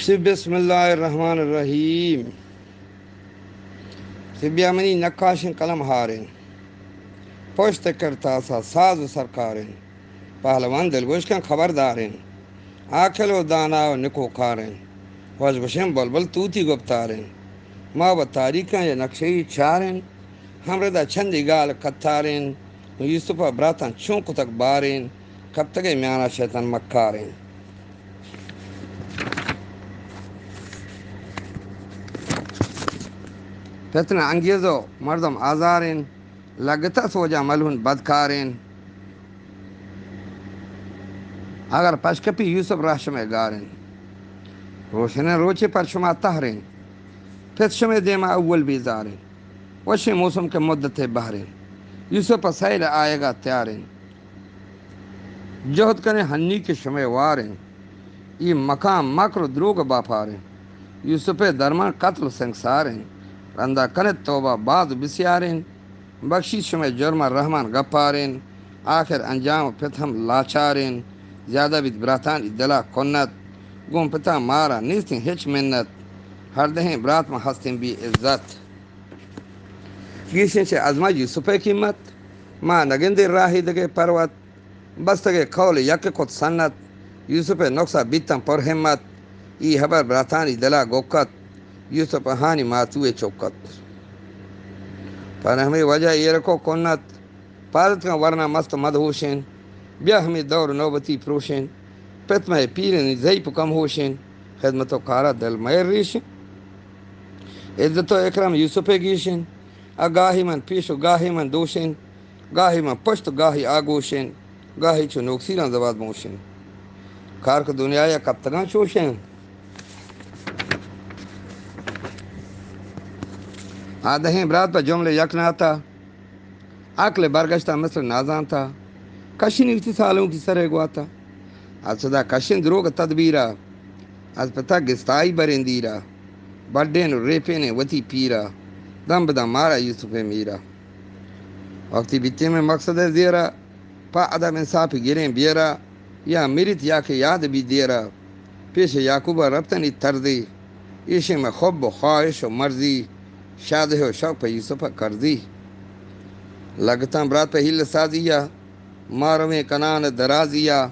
بسم اللہ الرحمن الرحیم. بیامنی نقاشن قلم ہارن پوشت کرتا سا ساز و سرکارن پہلوان دلگوشکن خبردارن آکھل و دانا و نکو کارن وزگشن بلبل توتی گپتارن ما و تاریکن یا نقشی چارن ہمردا چھندی گال کتارن یوسف براتن چونک تک بارن کب تک میانا شیطان مکارن. فتنہ انگیزو مردم آزارن لگتا سوجا ملہن بدکارن اگر پشکپی یوسف راہ میں گارن روشن روچے پر شما تہرن پھر شمع دیما اول بیزارن وشی موسم کے مدت بہرن یوسف پر سیل آئے گا تیارن جہد کریں ہنی کے شمع وارن یہ مقام مکر دروگ باپارن یوسف درمان قتل سنگسارن رندہ کنت توبہ بعض بسیارن بخشی شمع جرم رحمان گپارن آخر انجام پتھم لاچارن زیادہ بیت براتان دلا کنت گم پتا مارا نیستیں ہچ منت ہر دہیں برات میں ہستیں بھی عزت گیشن سے ازما یوسف قیمت ماں نگندے راہی دگے پروت بستگے کھول یک کت سنت یوسف نقصہ بیتم پر ہمت ای حبر براتانی دلا گوکت یوسف ہانی ماتوے چوکت پر ہمیں وجہ یہ رکھو کنت پارت کا ورنہ مست مدہوشن بیا ہمیں دور نوبتی پروشن پت میں پیرن زیپ کم ہوشن خدمت و کارا دل میر ریشن عزت و اکرام یوسف گیشن اگاہی من پیش و گاہی من دوشن گاہی من پشت گاہی آگوشن گاہی چو نوکسیران زباد موشن کارک دنیا یا کب تگاں چوشن آدہیں برات پر جملے یکنا تھا عقل برگشتہ مصر نازان تھا کشن اسی سالوں کی سرے گوا تھا از صدا کشن دروگ تدبیرہ از پتہ گستائی برندیرہ بڑھین ریپین وتی پیرہ دم بدم مارا یوسف میرا وقتی بیتے میں مقصد زیرہ پا عدم انصاف گریں بیرہ یا میرت یا کہ یاد بھی دیرہ پیش یعقوبہ ربطنی تردی عیش میں خوب و خواہش و مرضی شاد و شوق پہ یوسف کردی لگتا برات پہ ہل سازیا مارویں کنان درازیا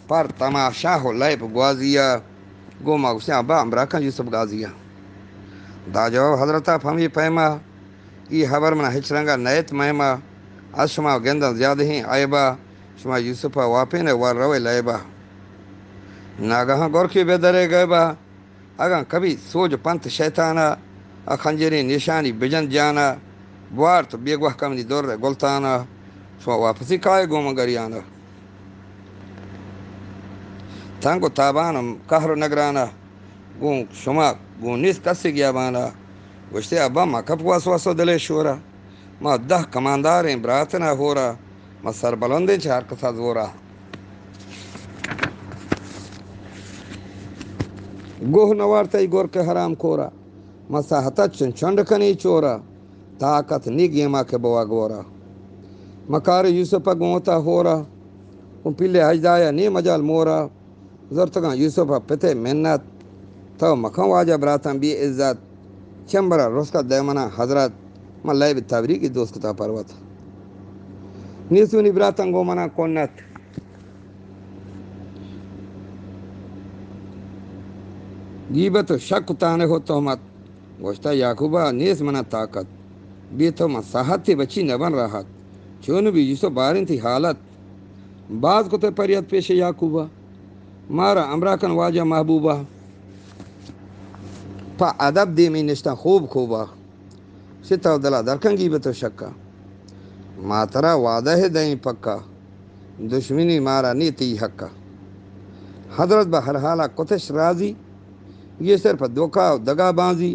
پر تماشا ہو لیپ گوازیا گو ماغسیاں ابا امراکن یوسف غازیا دا جواب حضرتہ فہمی پیما ای حبر من ہچ رنگا نیت مہما از شما گندن زیادہ ہیں آئبا شما یوسف واپین وار روے لائبا ناگہاں گور کے بے درے گئبا اگاں کبھی سوج پنت شیطانا اخنجری نشانی بجن جانا بوار تو بیگوہ کمنی دور گلتانا شما واپسی کائے گو مگریانا تنگو تابانم کہر نگرانا گون شما گون نیس کسی گیا بانا گوشتے ابا ما کپ واسو دلے شورا ما 10 کمانداریں براتنا ہو رہا ما سر بلندیں چار کسا زورا گوہ نوارتای گور کے حرام کورا ما ساہتا چن چنڈ کنی چورا طاقت نیگی ما کے بوا گورا مکار یوسف گوتا ہو رہا ان پلے حجدایا نی مجال مورا زرتگاں یوسف پتے منت تو مکھوں واجہ براتن بھی عزت چمبرا رسکا دیمنا حضرت ما لائب تابری کی دوست کتا پروت نیسونی براتن گو منا کنت گیبت و شک تانے ہو تہمت گوشتا یعقوبہ نیس منا طاقت بی تو ما صاحت تھی بچی نبن راحت چون بھی یوسف بارن تھی حالت بعض کو تے پریت پیش یعقوبہ مارا امراکن واجہ محبوبہ پا ادب دیمی نشتا خوب خوبا ستا دلا درکن گیبت و شکا ما ترا وعدہ ہے دیں پکا دشمنی مارا نیتی حقا حضرت بہر حالا کتش راضی یہ صرف دھوکا و دگا بازی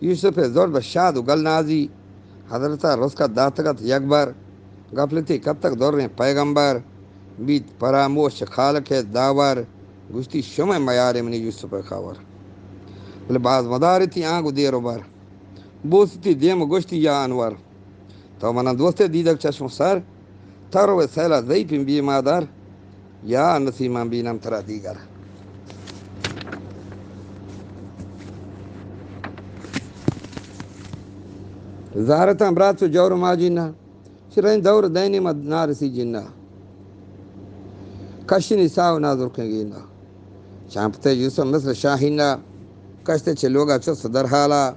یوسف زور شاد و گل نازی حضرت رسکا داتگت یکبر غفلتی کب تک دور رہے پیغمبر بیت پراموش خالق داور گشتی شمع میار منی یوسف خاور لباس مدارتی آنگو دیر و بر بوستی دیم گشتی یا انور تو منا دوست دیدک چشم سر ترو سیلا زیپیم بی مادر یا نسیمان بینم ترا دیگر زهرة برات جور ماجينا شرين دور ديني مد نار سيجينا كشني ساو ناظر كنجينا شامبته يوسف مثل شاهينا كشته چلوگا چو صدر حالا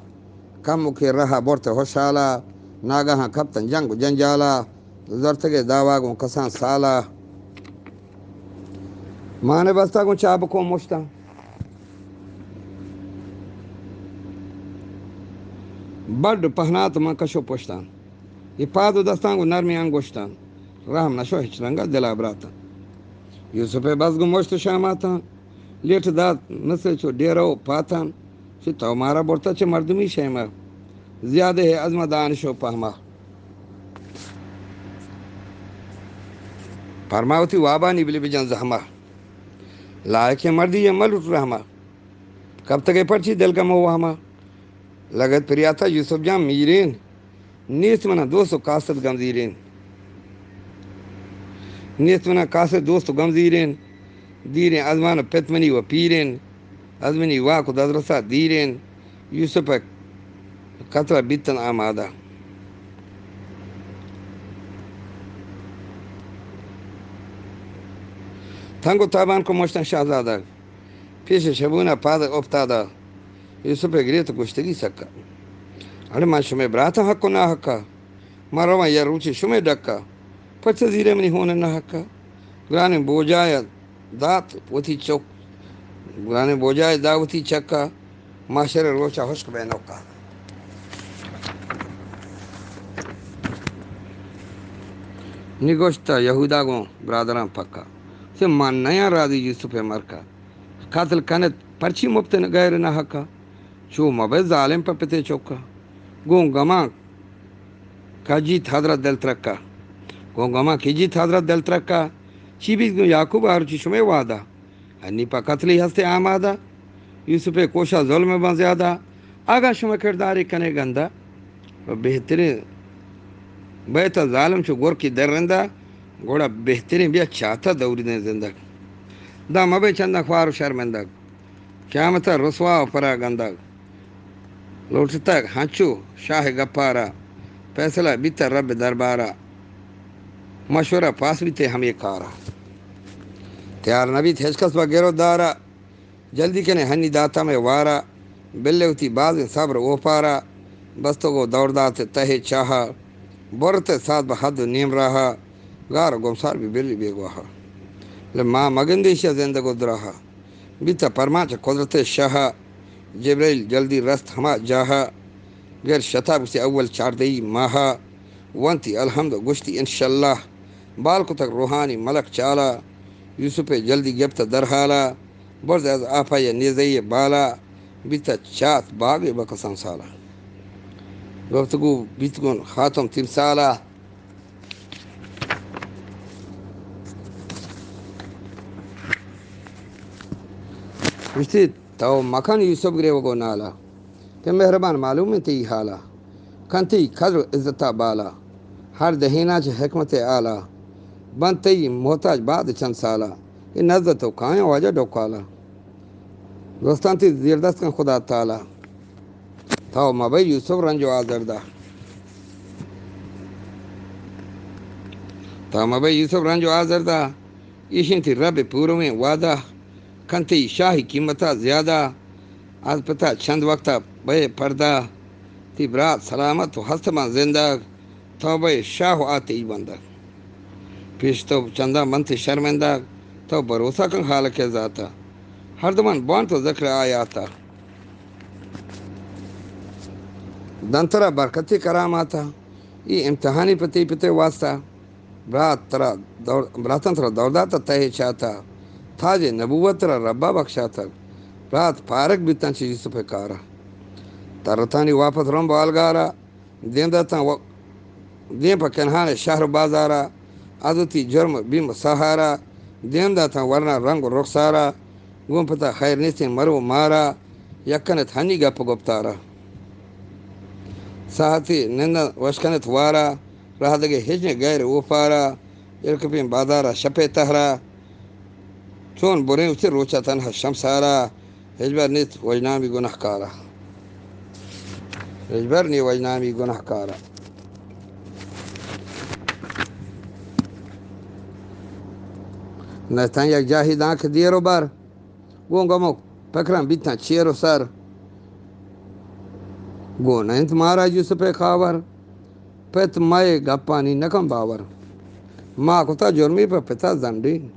کم کی رہا بورت ہوشالا ناگاہاں کپتن جنگ جنجالا زرتگے داواگوں کسان سالا مانے بستا گوں چاب کو مشتا بڑ پہنات من کشو پشتان یہ پادو دستان گو نرمی انگوشتان رحم نشو ہچ رنگا دلا براتا یوسف بس گو مشت شاماتا لیٹ داد مثل چو ڈیرو پاتان چو تو مارا بورتا چو مردمی شیمہ زیادہ ہے عظمہ دانشو پہما فرماوتی وابانی بلی بجن زحمہ لائق مردی یہ ملوٹ رحمہ کب تک پرچی دل کا موہمہ لگت پریاتا یوسف جان میرین نیست منا دوست و کاسد گمزیرین نیست منا کاسد دوست و گمزیرین دیرین ازمان پتمنی و پیرین ازمنی واکو دزرسا دیرین یوسف قتل بیتن آمادہ تنگو تابان کو مشتن شہزادہ پیش شبونا پادر افتادا یوسف گریت گشتگی سکا ارے من شمی براتا حق و نا حقا مروان یا روچی شمی ڈکا پچ زیرے منی ہونے نا حقا گرانے بوجایا دات وتی چوک گرانے بوجایا دا وتی چکا معاشر روچا حشک بینوکا نگوشتا یہودا گو برادران پکا سے من نیا راضی یوسف مرکا قاتل کنت پرچی مبتن غیر نہ حقا چو مبے ظالم پا پتے چوکا گون گما کجیت حضرت دل ترکا گون گما کجیت حضرت دل ترکا چی بیز گون یعقوب آرچی شمی وعدہ انی پا قتلی ہستے آمادہ یوسف کوشا ظلم بن زیادہ آگا شما کرداری کنے گندہ و بہترین بیتا ظالم چو گور کی در رندہ گوڑا بہترین بیا چاہتا دوری دیں زندگ دا مبے چندہ خوار و شرمندگ قیامتا رسوا و پرا گندگ لوٹتا ہنچو شاہ گپارا فیصلہ بیتا رب دربارا مشورہ پاس بیتے ہم یہ کارا تیار نبی تھیشکس با گیرو دارا جلدی کنے ہنی داتا میں وارا بلے ہوتی باز صبر او پارا بستو گو دوڑ داتے تہے چاہا بورتے ساتھ بحد نیم رہا گارا گمسار بھی بلی بے گواہا لما مگندیشہ زندگو دراہا بیتا پرمانچ قدرت شاہا جبریل جلدی رست ہما جاہا غیر شتاب سے اول چاردئی ماہا ونتی الحمد گشتی انشاءاللہ بال کو تک روحانی ملک چالا یوسف جلدی گبت درحالا برز از آپا یا نیزئی بالا بیتا چات باغ بکسان سالا گفتگو بیتگون خاتم تمثالا وشتی تو مکان یوسف گرے وگو نالا کہ مہربان معلوم ہے تی حالا کنتی قدر عزتا بالا ہر دہینا چھ حکمت آلا بنتی محتاج بعد چند سالا یہ نزد تو کائیں واجہ ڈوکالا دوستان تی زیردست کن خدا تعالی تھاو مبی یوسف رنجو آزردہ تھاو مبی یوسف رنجو آزردہ ایشن تی رب پورو میں وعدہ کنتی شاہی قیمتا زیادہ آج پتا چند وقتا بے پردہ تی برات سلامت و ہستمان زندہ تو بے شاہ آتے ای بندہ پیش تو چندہ منت شرمندہ تو بروسہ کن حال کے ذاتا ہر دمان بان تو ذکر آیاتا دنترا برکتی کرام آتا یہ امتحانی پتی پتے واسطہ براتن ترا دورداتا تہے چاہتا تھا جے نبوت ترا ربا بخشاتا برات پارک بیتن چی یوسف کارا ترتانی واپس رم بالگارا دین داتا دین پا کنہان شہر بازارا عدوتی جرم بیم سہارا دین داتا ورنہ رنگ و رخسارا گون پتا خیر نیستی مرو مارا یکنت ہنی گپ گپتارا ساہتی نندہ وشکنت وارا رہ دگے ہجن غیر اوپارا ارکپین بازارا شپے تہرا چون برین اسی روچا تنہا شمسارا ہجبر نیت وجنامی گناہ کارا اجبرني واجنامي گناہ کارا نستان یک جاهی دانک دیرو بر گونگمو پکرم بیتن چیرو سر گونا انت مارا یوسف خاور پت مائے گپانی نکم باور ماں کتا جرمی پر پتا زندین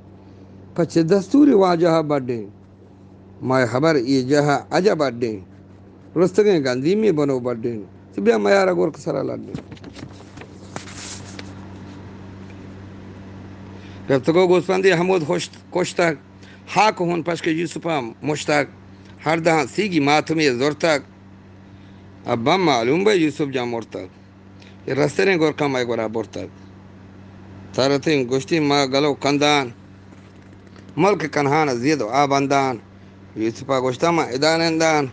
پچ دستوری واجہ بڑھیں مائے خبر ای جہا عجا بڑھیں رستگیں گندیمی بنو بڑھیں سبیا میارا گور کسرا لڑیں رفتگو گوسفندی حمود کشتک حاک ہون پشک یوسفا مشتک ہر دہاں سیگی ماتمی زورتک اب بم معلوم بے یوسف جا مرتک یہ رستریں گور کم آئے گورا برتک تارتیں گشتی ما گلو کندان ملک کنہان زید و آبندان یوسفا گشتا ما ادانندان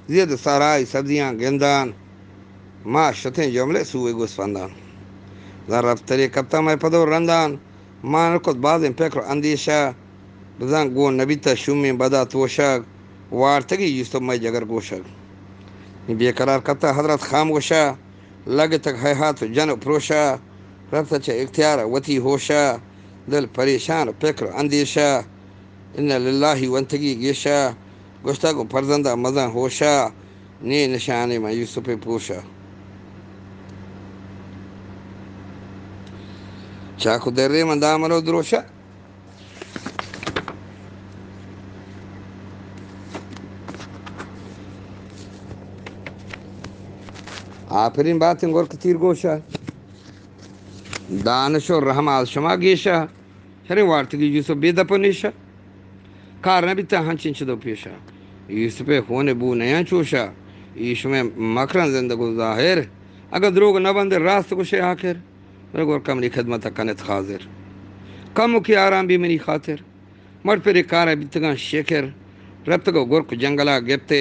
زید سارائی سبزیاں گندان ما شتیں جملے سوئے گوسفندان در رفتری کبتا ما پدو رندان ما نکت بازیں پکر اندیشا بزن گو نبیتا شومی بدا توشک وارتگی یوسف ما جگر گوشک بے قرار کبتا حضرت خاموشا لگ تک ہے ہاتھ جن پروشا رفت چھ اختیار وتی ہوشا دل پریشان فکر اندیشہ ان للہ ونتگی گیشا گشتہ کو فرزندہ مزہ ہوشا نی نشانے میں یوسف پوشا چاکو درے من دامنو دروشا آفرین باتیں گور کتیر گوشا دانش و رحم آل شما گیشا شرین وارتگی یوسف بے دپنیشا کار نبیتا ہنچن چدو پیشا یوسف خون بو نیاں چوشا ایش میں مکرن زندگو ظاہر اگر دروگ نبند راست کشے آخر میرے گور کمری خدمت کنت خاضر کم کی آرام بھی منی خاطر مر پر کار بیتگان شکر ربتگو گور کو جنگلا گپتے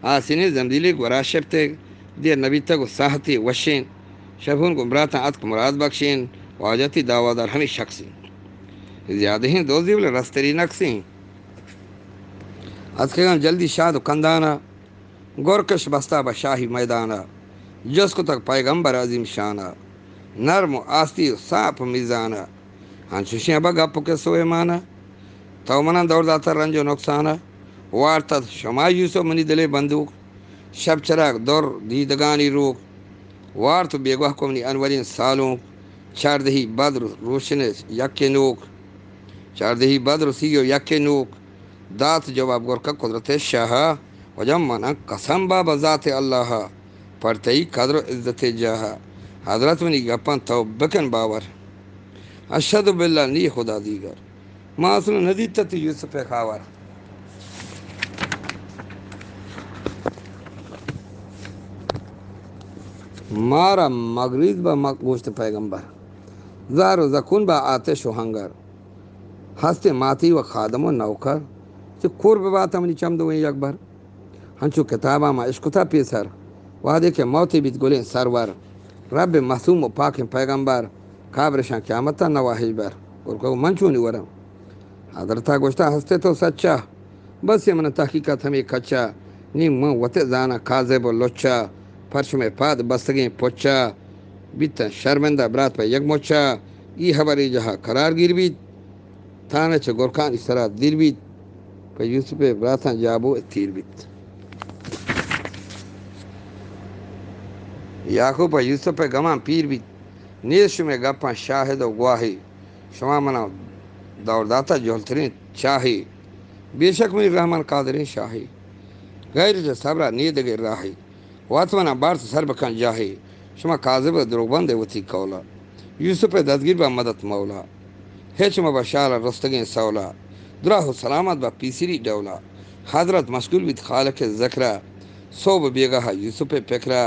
آسینی زمدیلی گورا شپتے دیر نبیتا کو ساہتی وشین شبون کو براتا اتک مراد بخشین واجتی دعوادار ہمیں شخصی زیادہ ہیں دوزی بلے رستری نقصیں اتکگان جلدی شاد و کندانا گورکش بستا بشاہی میدانا جس کو تک پیغمبر عظیم شانا نرم و آستی و صاف میزانا ہنچوشیاں با گپو کے سوئے مانا تو منان دور داتا رنج و نقصانا وارتد شما یوسف منی دلے بندوق شب چراغ دور دیدگانی روک وارت بیگوہ کو منی انورین سالوں چاردہی بدر روشن یک نوک چاردہی بدر سیو یک نوک دات جواب گورکا قدرت شاہ وجم منا قسم بابا ذات اللہ پرتئی قدر و عزت جاہا حضرت منی گپن تو بکن باور اشہد باللہ نی خدا دیگر معصوم ندی تت یوسف خاور مارا مغریز با گوشت پیغمبر زار و زکون با آتش و ہنگر ہست ماتی و خادم و نوکر چه کور به بات منی چمدو این یک بر ہنچو کتابا ما عشقتا پیسر وعده که موتی بیت گلین سرور رب معصوم و پاک پیغمبر کابرشان قیامتا نواهی بر گرکو منچونی ورم حضرتا گوشتا ہستے تو سچا بس یہ من تحقیقت ہمیں کچا نیم من وطع زانا کاذب و لچا فرش میں پاد بستگیں پوچا بیتا شرمندہ برات پہ یک موچا ای خبری جہاں قرار گیر بیت تانے چھ گرکان اس طرح دیر بیت پہ یوسف براتاں جابو تیر بیت یعقوب پہ یوسف پہ گمان پیر بیت نیش میں گپاں شاہد و گواہی شما منا دور داتا جولترین چاہی بے شک منی رحمان قادرین شاہی غیر جو صبرہ نیدگی راہی واتمنا بارت سر بکن جاہی شما کاذب دروغ بند وتی کولا یوسف دستگیر با مدد مولا ہیچ مبشار رستگین سولا دراہ سلامت با پیسری دولا حضرت مشغول بیت خالق ذکرہ صوب بیگاہ یوسف پکرا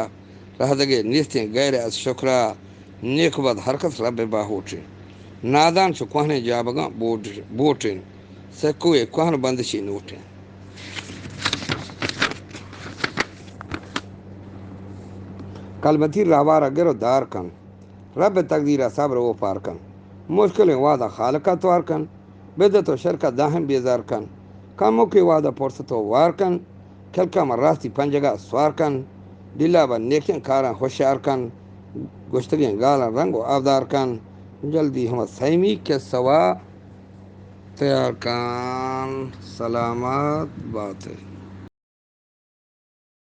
رہدگے نیستیں غیر از شکرہ نیک بد حرکت رب باہوٹے نادان چو کوہنے جابگاں بوٹیں سکوئے کوہن بندشی نوٹیں کلمتی راوارا گرو دار کن رب تقدیرہ صبر و پار کن مشکل وعدہ خالقہ توار کن بدت و شرکہ داہم بیزار کن کاموں کے وعدہ پرست و وار کن کھلکا مراستی پنجگہ سوار کن دلا بہ نیکن کارن ہوشیار کن گشتگیں گالن رنگ و آبدار کن جلدی ہم سیمی کے سوا تیار کن سلامت بات ہے.